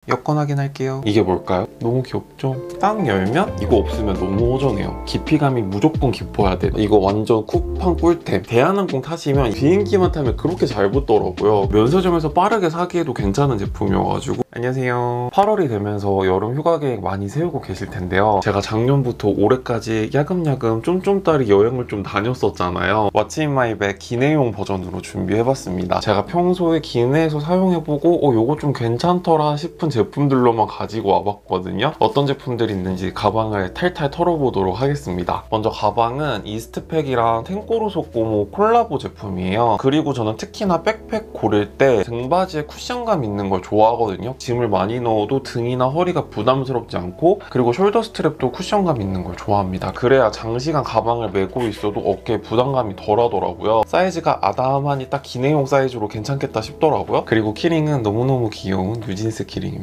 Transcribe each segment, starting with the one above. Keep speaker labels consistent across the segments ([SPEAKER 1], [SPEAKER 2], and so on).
[SPEAKER 1] 여권 확인할게요. 이게 뭘까요? 너무 귀엽죠? 딱 열면 이거 없으면 너무 허전해요. 깊이감이 무조건 깊어야 돼. 이거 완전 쿠팡 꿀템. 대한항공 타시면 비행기만 타면 그렇게 잘 붙더라고요. 면세점에서 빠르게 사기에도 괜찮은 제품이어가지고. 안녕하세요. 8월이 되면서 여름 휴가 계획 많이 세우고 계실 텐데요. 제가 작년부터 올해까지 야금야금 쫌쫌따리 여행을 좀 다녔었잖아요. What's in my bag 기내용 버전으로 준비해봤습니다. 제가 평소에 기내에서 사용해보고 요거 좀 괜찮더라 싶은 제품들로만 가지고 와봤거든요. 어떤 제품들이 있는지 가방을 탈탈 털어보도록 하겠습니다. 먼저 가방은 이스트팩이랑 텐꼬르소꼬모 콜라보 제품이에요. 그리고 저는 특히나 백팩 고를 때 등받이에 쿠션감 있는 걸 좋아하거든요. 짐을 많이 넣어도 등이나 허리가 부담스럽지 않고, 그리고 숄더 스트랩도 쿠션감 있는 걸 좋아합니다. 그래야 장시간 가방을 메고 있어도 어깨에 부담감이 덜하더라고요. 사이즈가 아담하니 딱 기내용 사이즈로 괜찮겠다 싶더라고요. 그리고 키링은 너무너무 귀여운 뉴진스 키링입니다.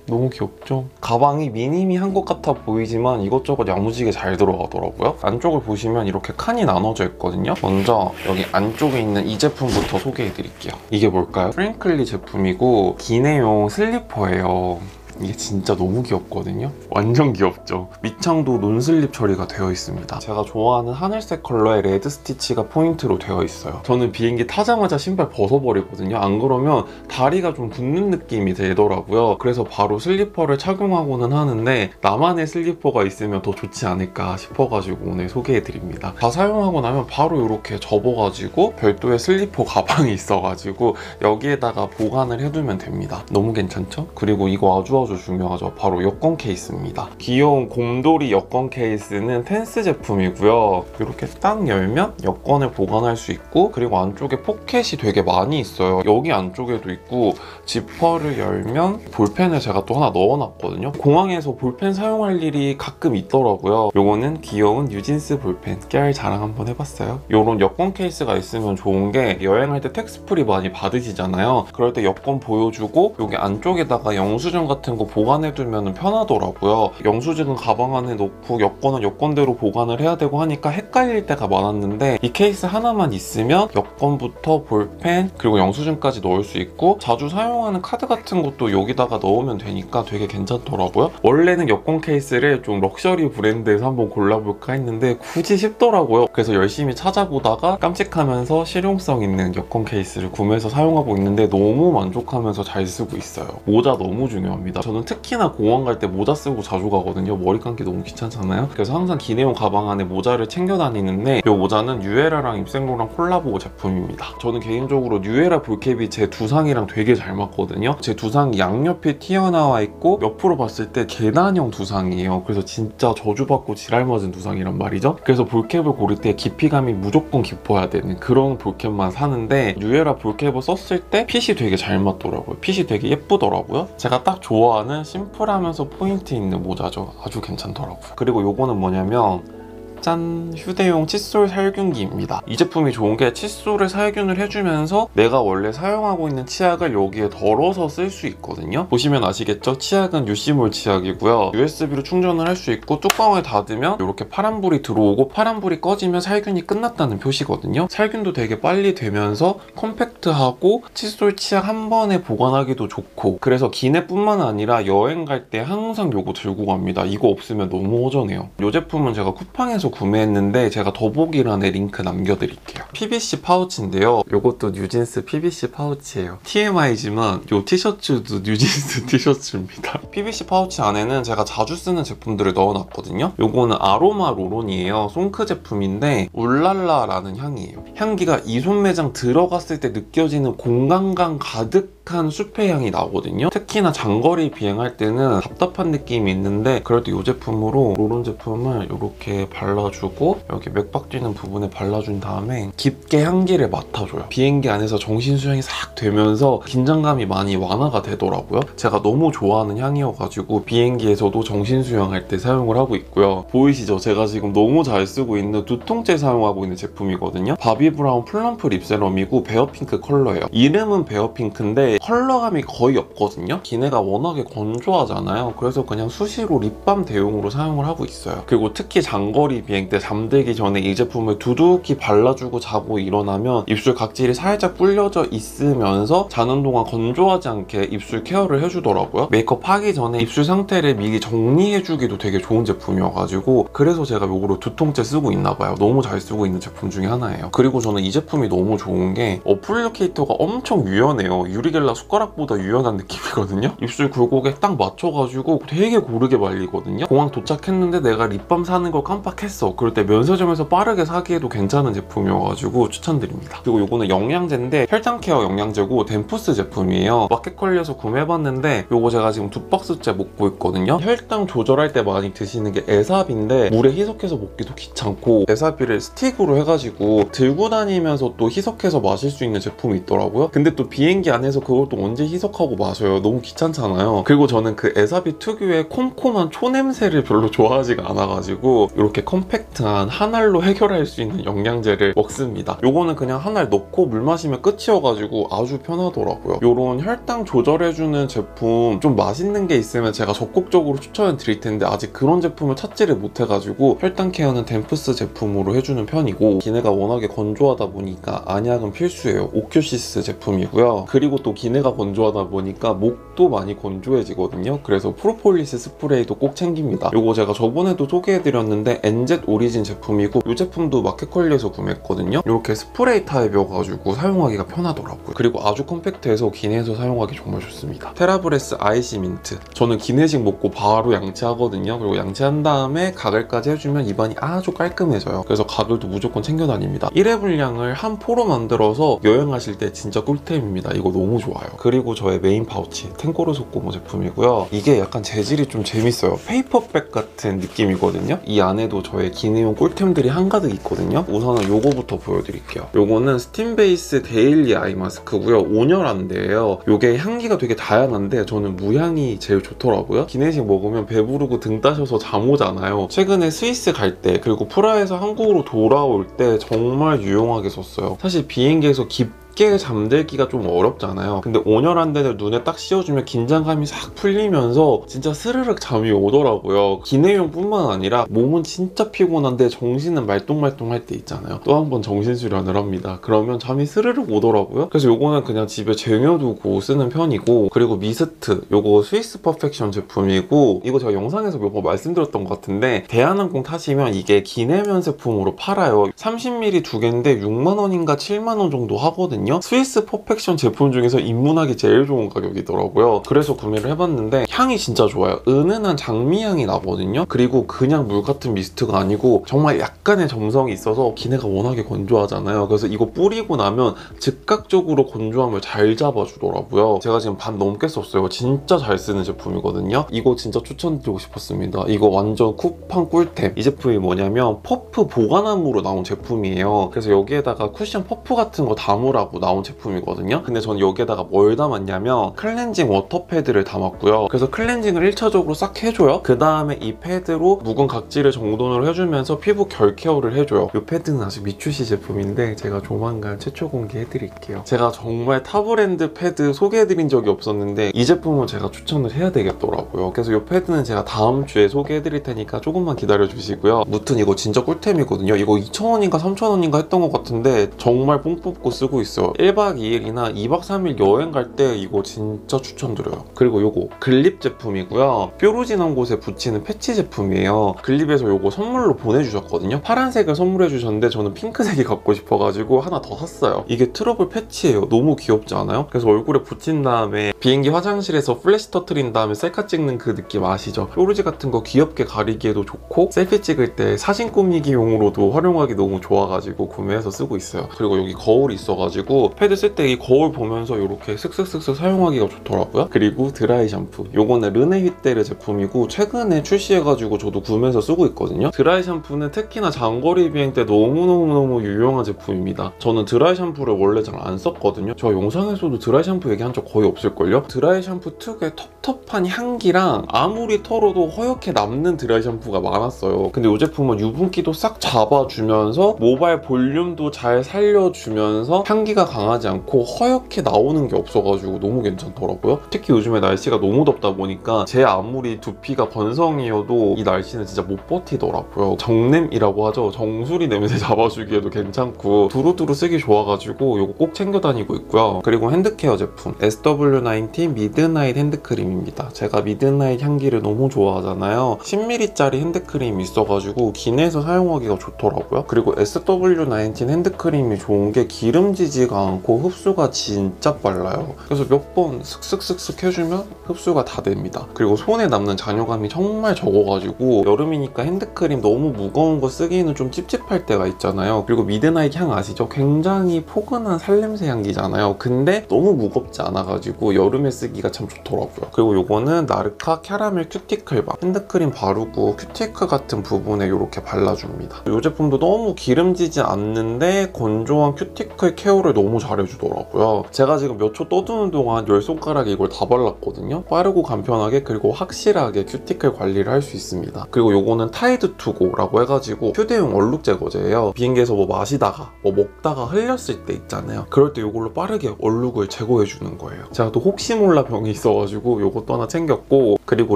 [SPEAKER 1] 너무 귀엽죠? 가방이 미니미한 것 같아 보이지만 이것저것 야무지게 잘 들어가더라고요. 안쪽을 보시면 이렇게 칸이 나눠져 있거든요. 먼저 여기 안쪽에 있는 이 제품부터 소개해드릴게요. 이게 뭘까요? 프랭클리 제품이고 기내용 슬리퍼예요. 이게 진짜 너무 귀엽거든요. 완전 귀엽죠? 밑창도 논슬립 처리가 되어 있습니다. 제가 좋아하는 하늘색 컬러의 레드 스티치가 포인트로 되어 있어요. 저는 비행기 타자마자 신발 벗어버리거든요. 안 그러면 다리가 좀 붓는 느낌이 들더라고요. 그래서 바로 슬리퍼를 착용하고는 하는데 나만의 슬리퍼가 있으면 더 좋지 않을까 싶어가지고 오늘 소개해드립니다. 다 사용하고 나면 바로 이렇게 접어가지고 별도의 슬리퍼 가방이 있어가지고 여기에다가 보관을 해두면 됩니다. 너무 괜찮죠? 그리고 이거 아주 중요하죠. 바로 여권 케이스입니다. 귀여운 곰돌이 여권 케이스는 텐스 제품이고요. 이렇게 딱 열면 여권을 보관할 수 있고, 그리고 안쪽에 포켓이 되게 많이 있어요. 여기 안쪽에도 있고, 지퍼를 열면 볼펜을 제가 또 하나 넣어놨거든요. 공항에서 볼펜 사용할 일이 가끔 있더라고요. 요거는 귀여운 뉴진스 볼펜. 깨알 자랑 한번 해봤어요. 요런 여권 케이스가 있으면 좋은 게 여행할 때 텍스프리 많이 받으시잖아요. 그럴 때 여권 보여주고 여기 안쪽에다가 영수증 같은 거 보관해두면 편하더라고요. 영수증은 가방 안에 넣고 여권은 여권대로 보관을 해야 되고 하니까 헷갈릴 때가 많았는데, 이 케이스 하나만 있으면 여권부터 볼펜 그리고 영수증까지 넣을 수 있고, 자주 사용하는 카드 같은 것도 여기다가 넣으면 되니까 되게 괜찮더라고요. 원래는 여권 케이스를 좀 럭셔리 브랜드에서 한번 골라볼까 했는데 굳이 싶더라고요. 그래서 열심히 찾아보다가 깜찍하면서 실용성 있는 여권 케이스를 구매해서 사용하고 있는데 너무 만족하면서 잘 쓰고 있어요. 모자 너무 중요합니다. 저는 특히나 공항 갈 때 모자 쓰고 자주 가거든요. 머리 감기 너무 귀찮잖아요. 그래서 항상 기내용 가방 안에 모자를 챙겨 다니는데, 이 모자는 뉴에라랑 입생로랑 콜라보 제품입니다. 저는 개인적으로 뉴에라 볼캡이 제 두상이랑 되게 잘 맞거든요. 제 두상이 양옆에 튀어나와 있고 옆으로 봤을 때 계단형 두상이에요. 그래서 진짜 저주받고 지랄맞은 두상이란 말이죠. 그래서 볼캡을 고를 때 깊이감이 무조건 깊어야 되는 그런 볼캡만 사는데, 뉴에라 볼캡을 썼을 때 핏이 되게 잘 맞더라고요. 핏이 되게 예쁘더라고요. 제가 딱 좋아하는 심플하면서 포인트 있는 모자죠. 아주 괜찮더라고요. 그리고 요거는 뭐냐면 짠! 휴대용 칫솔 살균기입니다. 이 제품이 좋은 게 칫솔을 살균을 해주면서 내가 원래 사용하고 있는 치약을 여기에 덜어서 쓸 수 있거든요. 보시면 아시겠죠? 치약은 유시몰 치약이고요. USB로 충전을 할 수 있고, 뚜껑을 닫으면 이렇게 파란불이 들어오고 파란불이 꺼지면 살균이 끝났다는 표시거든요. 살균도 되게 빨리 되면서 컴팩트하고 칫솔 치약 한 번에 보관하기도 좋고, 그래서 기내뿐만 아니라 여행 갈 때 항상 요거 들고 갑니다. 이거 없으면 너무 허전해요. 이 제품은 제가 쿠팡에서 구매했는데 제가 더보기란에 링크 남겨드릴게요. PVC 파우치인데요. 이것도 뉴진스 PVC 파우치예요. TMI지만 이 티셔츠도 뉴진스 티셔츠입니다. PVC 파우치 안에는 제가 자주 쓰는 제품들을 넣어놨거든요. 이거는 아로마 로론이에요. 송크 제품인데 울랄라라는 향이에요. 향기가 이손 매장 들어갔을 때 느껴지는 공간감 가득한 숲의 향이 나거든요. 특히나 장거리 비행할 때는 답답한 느낌이 있는데, 그럴 때 이 제품으로 로론 제품을 이렇게 발라주고 여기 맥박 뛰는 부분에 발라준 다음에 깊게 향기를 맡아줘요. 비행기 안에서 정신 수양이 싹 되면서 긴장감이 많이 완화가 되더라고요. 제가 너무 좋아하는 향이어가지고 비행기에서도 정신 수양할 때 사용을 하고 있고요. 보이시죠? 제가 지금 너무 잘 쓰고 있는 두통째 사용하고 있는 제품이거든요. 바비 브라운 플럼프 립세럼이고 베어핑크 컬러예요. 이름은 베어핑크인데 게 컬러감이 거의 없거든요. 기내가 워낙에 건조하잖아요. 그래서 그냥 수시로 립밤 대용으로 사용을 하고 있어요. 그리고 특히 장거리 비행 때 잠들기 전에 이 제품을 두둑히 발라주고 자고 일어나면 입술 각질이 살짝 불려져 있으면서 자는 동안 건조하지 않게 입술 케어를 해주더라고요. 메이크업 하기 전에 입술 상태를 미리 정리해주기도 되게 좋은 제품이어가지고 그래서 제가 이거를 2통째 쓰고 있나봐요. 너무 잘 쓰고 있는 제품 중에 하나예요. 그리고 저는 이 제품이 너무 좋은 게 어플리케이터가 엄청 유연해요. 유리겔라 숟가락보다 유연한 느낌이거든요. 입술 굴곡에 딱 맞춰가지고 되게 고르게 말리거든요. 공항 도착했는데 내가 립밤 사는 걸 깜빡했어. 그럴 때 면세점에서 빠르게 사기에도 괜찮은 제품이어가지고 추천드립니다. 그리고 이거는 영양제인데 혈당 케어 영양제고 덴푸스 제품이에요. 마켓컬리에서 구매해봤는데 이거 제가 지금 2박스째 먹고 있거든요. 혈당 조절할 때 많이 드시는 게 에사비인데 물에 희석해서 먹기도 귀찮고 에사비를 스틱으로 해가지고 들고 다니면서 또 희석해서 마실 수 있는 제품이 있더라고요. 근데 또 비행기 안에서 그걸 또 언제 희석하고 마셔요. 너무 귀찮잖아요. 그리고 저는 그 에사비 특유의 콤콤한 초냄새를 별로 좋아하지가 않아가지고 이렇게 컴팩트한 한 알로 해결할 수 있는 영양제를 먹습니다. 요거는 그냥 한 알 넣고 물 마시면 끝이어가지고 아주 편하더라고요. 요런 혈당 조절해주는 제품 좀 맛있는 게 있으면 제가 적극적으로 추천을 드릴 텐데 아직 그런 제품을 찾지를 못해가지고 혈당 케어는 덴푸스 제품으로 해주는 편이고 기내가 워낙에 건조하다 보니까 안약은 필수예요. 오큐시스 제품이고요. 그리고 또 기내가 건조하다 보니까 목도 많이 건조해지거든요. 그래서 프로폴리스 스프레이도 꼭 챙깁니다. 요거 제가 저번에도 소개해드렸는데 NZ 오리진 제품이고 이 제품도 마켓컬리에서 구매했거든요. 이렇게 스프레이 타입이어가지고 사용하기가 편하더라고요. 그리고 아주 컴팩트해서 기내에서 사용하기 정말 좋습니다. 테라브레스 아이시 민트. 저는 기내식 먹고 바로 양치하거든요. 그리고 양치한 다음에 가글까지 해주면 입안이 아주 깔끔해져요. 그래서 가글도 무조건 챙겨 다닙니다. 1회 분량을 한 포로 만들어서 여행하실 때 진짜 꿀템입니다. 이거 너무 좋아요. 그리고 저의 메인 파우치 탱고르 소꼬모 제품이고요. 이게 약간 재질이 좀 재밌어요. 페이퍼백 같은 느낌이거든요. 이 안에도 저의 기내용 꿀템들이 한가득 있거든요. 우선은 요거부터 보여드릴게요. 요거는 스팀 베이스 데일리 아이 마스크고요. 온열한데요. 요게 향기가 되게 다양한데 저는 무향이 제일 좋더라고요. 기내식 먹으면 배부르고 등 따셔서 잠 오잖아요. 최근에 스위스 갈 때 그리고 프라하에서 한국으로 돌아올 때 정말 유용하게 썼어요. 사실 비행기에서 깊게 잠들기가 좀 어렵잖아요. 근데 온열한 데를 눈에 딱 씌워주면 긴장감이 싹 풀리면서 진짜 스르륵 잠이 오더라고요. 기내용 뿐만 아니라 몸은 진짜 피곤한데 정신은 말똥말똥할 때 있잖아요. 또 한 번 정신수련을 합니다. 그러면 잠이 스르륵 오더라고요. 그래서 요거는 그냥 집에 쟁여두고 쓰는 편이고 그리고 미스트 요거 스위스 퍼펙션 제품이고 이거 제가 영상에서 몇 번 말씀드렸던 것 같은데 대한항공 타시면 이게 기내 면세품으로 팔아요. 30ml 두 개인데 6만원인가 7만원 정도 하거든요. 스위스 퍼펙션 제품 중에서 입문하기 제일 좋은 가격이더라고요. 그래서 구매를 해봤는데 향이 진짜 좋아요. 은은한 장미향이 나거든요. 그리고 그냥 물 같은 미스트가 아니고 정말 약간의 점성이 있어서 기내가 워낙에 건조하잖아요. 그래서 이거 뿌리고 나면 즉각적으로 건조함을 잘 잡아주더라고요. 제가 지금 반 넘게 썼어요. 진짜 잘 쓰는 제품이거든요. 이거 진짜 추천드리고 싶었습니다. 이거 완전 쿠팡 꿀템. 이 제품이 뭐냐면 퍼프 보관함으로 나온 제품이에요. 그래서 여기에다가 쿠션 퍼프 같은 거 담으라고 나온 제품이거든요. 근데 저는 여기에다가 뭘 담았냐면 클렌징 워터 패드를 담았고요. 그래서 클렌징을 1차적으로 싹 해줘요. 그 다음에 이 패드로 묵은 각질을 정돈을 해주면서 피부 결 케어를 해줘요. 이 패드는 아직 미추시 제품인데 제가 조만간 최초 공개해드릴게요. 제가 정말 타 브랜드 패드 소개해드린 적이 없었는데 이 제품은 제가 추천을 해야 되겠더라고요. 그래서 이 패드는 제가 다음 주에 소개해드릴 테니까 조금만 기다려주시고요. 무튼 이거 진짜 꿀템이거든요. 이거 2,000원인가 3,000원인가 했던 것 같은데 정말 뽕 뽑고 쓰고 있어요. 1박 2일이나 2박 3일 여행 갈 때 이거 진짜 추천드려요. 그리고 요거 글립 제품이고요. 뾰루지난 곳에 붙이는 패치 제품이에요. 글립에서 요거 선물로 보내주셨거든요. 파란색을 선물해 주셨는데 저는 핑크색이 갖고 싶어가지고 하나 더 샀어요. 이게 트러블 패치예요. 너무 귀엽지 않아요? 그래서 얼굴에 붙인 다음에 비행기 화장실에서 플래시 터트린 다음에 셀카 찍는 그 느낌 아시죠? 뾰루지 같은 거 귀엽게 가리기에도 좋고 셀피 찍을 때 사진 꾸미기용으로도 활용하기 너무 좋아가지고 구매해서 쓰고 있어요. 그리고 여기 거울이 있어가지고 패드 쓸 때 이 거울 보면서 이렇게 슥슥슥슥 사용하기가 좋더라고요. 그리고 드라이 샴푸. 요거는 르네 휘테르 제품이고 최근에 출시해가지고 저도 구매해서 쓰고 있거든요. 드라이 샴푸는 특히나 장거리 비행 때 너무너무 유용한 제품입니다. 저는 드라이 샴푸를 원래 잘 안 썼거든요. 저 영상에서도 드라이 샴푸 얘기한 적 거의 없을걸요? 드라이 샴푸 특유의 텁텁한 향기랑 아무리 털어도 허옇게 남는 드라이 샴푸가 많았어요. 근데 이 제품은 유분기도 싹 잡아주면서 모발 볼륨도 잘 살려주면서 향기가 두피가 강하지 않고 허옇게 나오는 게 없어가지고 너무 괜찮더라고요. 특히 요즘에 날씨가 너무 덥다 보니까 제 아무리 두피가 건성이어도 이 날씨는 진짜 못 버티더라고요. 정냄이라고 하죠. 정수리 냄새 잡아주기에도 괜찮고 두루두루 쓰기 좋아가지고 이거 꼭 챙겨 다니고 있고요. 그리고 핸드케어 제품 SW19 미드나잇 핸드크림입니다. 제가 미드나잇 향기를 너무 좋아하잖아요. 10ml짜리 핸드크림이 있어가지고 기내에서 사용하기가 좋더라고요. 그리고 SW19 핸드크림이 좋은 게 기름지지가 않고 흡수가 진짜 빨라요. 그래서 몇 번 슥슥슥슥 해주면 흡수가 다 됩니다. 그리고 손에 남는 잔여감이 정말 적어가지고 여름이니까 핸드크림 너무 무거운 거 쓰기는 좀 찝찝할 때가 있잖아요. 그리고 미드나잇 향 아시죠? 굉장히 포근한 살냄새 향기잖아요. 근데 너무 무겁지 않아가지고 여름에 쓰기가 참 좋더라고요. 그리고 요거는 나르카 캐러멜 큐티클 밤. 핸드크림 바르고 큐티클 같은 부분에 이렇게 발라줍니다. 이 제품도 너무 기름지지 않는데 건조한 큐티클 케어를 너무 잘해주더라고요. 제가 지금 몇 초 떠드는 동안 10손가락에 이걸 다 발랐거든요. 빠르고 간편하게 그리고 확실하게 큐티클 관리를 할 수 있습니다. 그리고 요거는 타이드 투고라고 해가지고 휴대용 얼룩 제거제예요. 비행기에서 뭐 마시다가 뭐 먹다가 흘렸을 때 있잖아요. 그럴 때 이걸로 빠르게 얼룩을 제거해주는 거예요. 제가 또 혹시 몰라 병이 있어가지고 요것도 하나 챙겼고, 그리고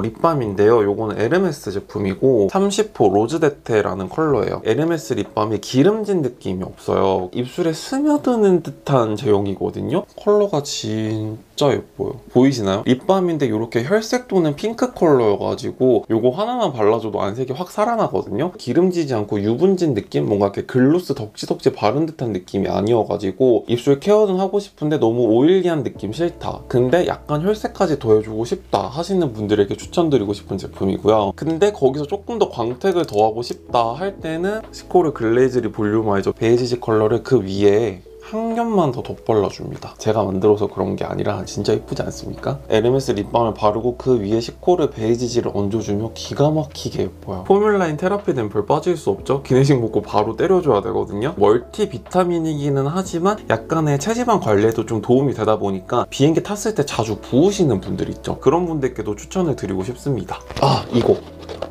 [SPEAKER 1] 립밤인데요. 요거는 에르메스 제품이고 30호 로즈데테라는 컬러예요. 에르메스 립밤이 기름진 느낌이 없어요. 입술에 스며드는 듯한 제형이거든요. 컬러가 진짜 예뻐요. 보이시나요? 립밤인데 이렇게 혈색 도는 핑크 컬러여가지고 요거 하나만 발라줘도 안색이 확 살아나거든요. 기름지지 않고 유분진 느낌? 뭔가 이렇게 글로스 덕지덕지 바른 듯한 느낌이 아니어가지고 입술 케어는 하고 싶은데 너무 오일리한 느낌 싫다. 근데 약간 혈색까지 더해주고 싶다 하시는 분들에게 추천드리고 싶은 제품이고요. 근데 거기서 조금 더 광택을 더하고 싶다 할 때는 시코르 글레이즈리 볼륨아이저 베이지지 컬러를 그 위에 한 겹만 더 덧발라줍니다. 제가 만들어서 그런 게 아니라 진짜 예쁘지 않습니까? 에르메스 립밤을 바르고 그 위에 시코르 베이지지를 얹어주면 기가 막히게 예뻐요. 포뮬라인 테라피 앰플 빠질 수 없죠? 기내식 먹고 바로 때려줘야 되거든요. 멀티 비타민이기는 하지만 약간의 체지방 관리에도 좀 도움이 되다 보니까 비행기 탔을 때 자주 부으시는 분들 있죠? 그런 분들께도 추천을 드리고 싶습니다. 아, 이거.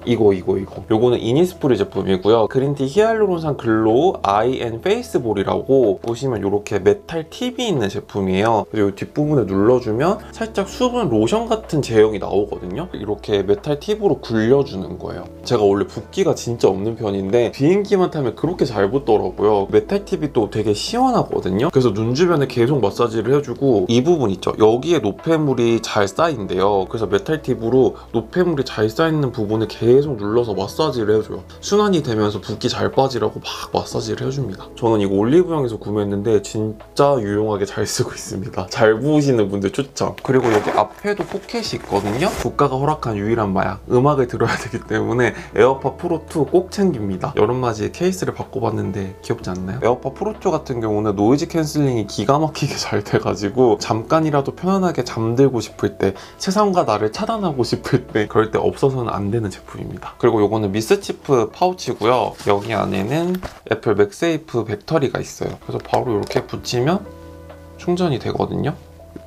[SPEAKER 1] 요거는 이니스프리 제품이고요. 그린티 히알루론산 글로우 아이 앤 페이스 볼이라고 보시면 이렇게 메탈 팁이 있는 제품이에요. 그리고 이 뒷부분에 눌러주면 살짝 수분 로션 같은 제형이 나오거든요. 이렇게 메탈 팁으로 굴려주는 거예요. 제가 원래 붓기가 진짜 없는 편인데 비행기만 타면 그렇게 잘 붓더라고요. 메탈 팁이 또 되게 시원하거든요. 그래서 눈 주변에 계속 마사지를 해주고 이 부분 있죠? 여기에 노폐물이 잘 쌓인대요. 그래서 메탈 팁으로 노폐물이 잘 쌓이는 부분을 계속 눌러서 마사지를 해줘요. 순환이 되면서 붓기 잘 빠지라고 막 마사지를 해줍니다. 저는 이거 올리브영에서 구매했는데 진짜 유용하게 잘 쓰고 있습니다. 잘 부으시는 분들 추천. 그리고 여기 앞에도 포켓이 있거든요. 국가가 허락한 유일한 마약, 음악을 들어야 되기 때문에 에어팟 프로2 꼭 챙깁니다. 여름맞이에 케이스를 바꿔봤는데 귀엽지 않나요? 에어팟 프로2 같은 경우는 노이즈 캔슬링이 기가 막히게 잘 돼가지고 잠깐이라도 편안하게 잠들고 싶을 때, 세상과 나를 차단하고 싶을 때, 그럴 때 없어서는 안 되는 제품입니다. 그리고 요거는 미스치프 파우치고요. 여기 안에는 애플 맥세이프 배터리가 있어요. 그래서 바로 이렇게 붙이면 충전이 되거든요.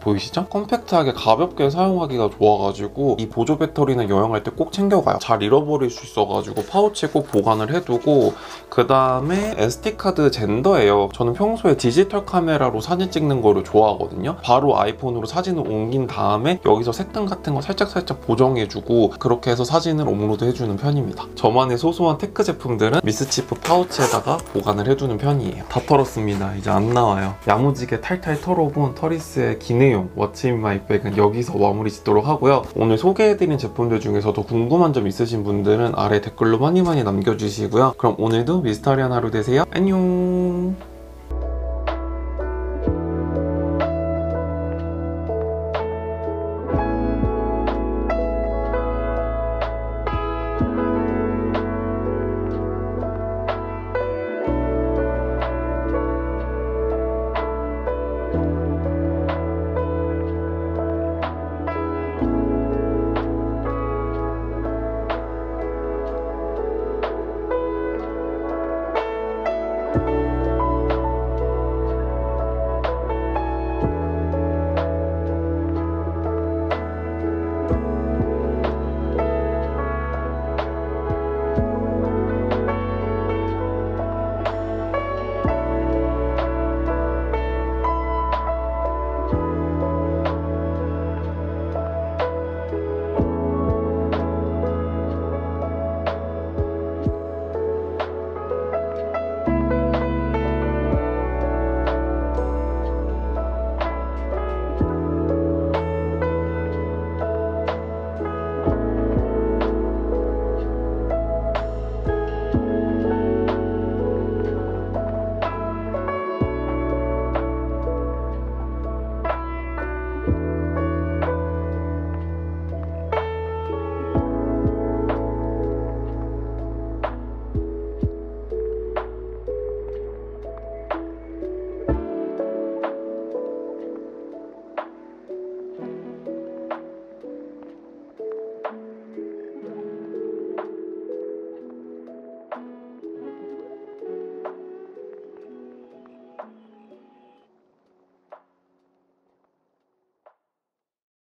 [SPEAKER 1] 보이시죠? 컴팩트하게 가볍게 사용하기가 좋아가지고 이 보조 배터리는 여행할 때 꼭 챙겨가요. 잘 잃어버릴 수 있어가지고 파우치에 꼭 보관을 해두고, 그 다음에 SD카드 젠더예요. 저는 평소에 디지털 카메라로 사진 찍는 거를 좋아하거든요. 바로 아이폰으로 사진을 옮긴 다음에 여기서 색등 같은 거 살짝 보정해주고 그렇게 해서 사진을 업로드 해주는 편입니다. 저만의 소소한 테크 제품들은 미스치프 파우치에다가 보관을 해두는 편이에요. 다 털었습니다. 이제 안 나와요. 야무지게 탈탈 털어본 터리스의 기내용 What's in my bag은 여기서 마무리 짓도록 하고요. 오늘 소개해드린 제품들 중에서도 궁금한 점 있으신 분들은 아래 댓글로 많이 남겨주시고요. 그럼 오늘도 미스터리한 하루 되세요. 안녕.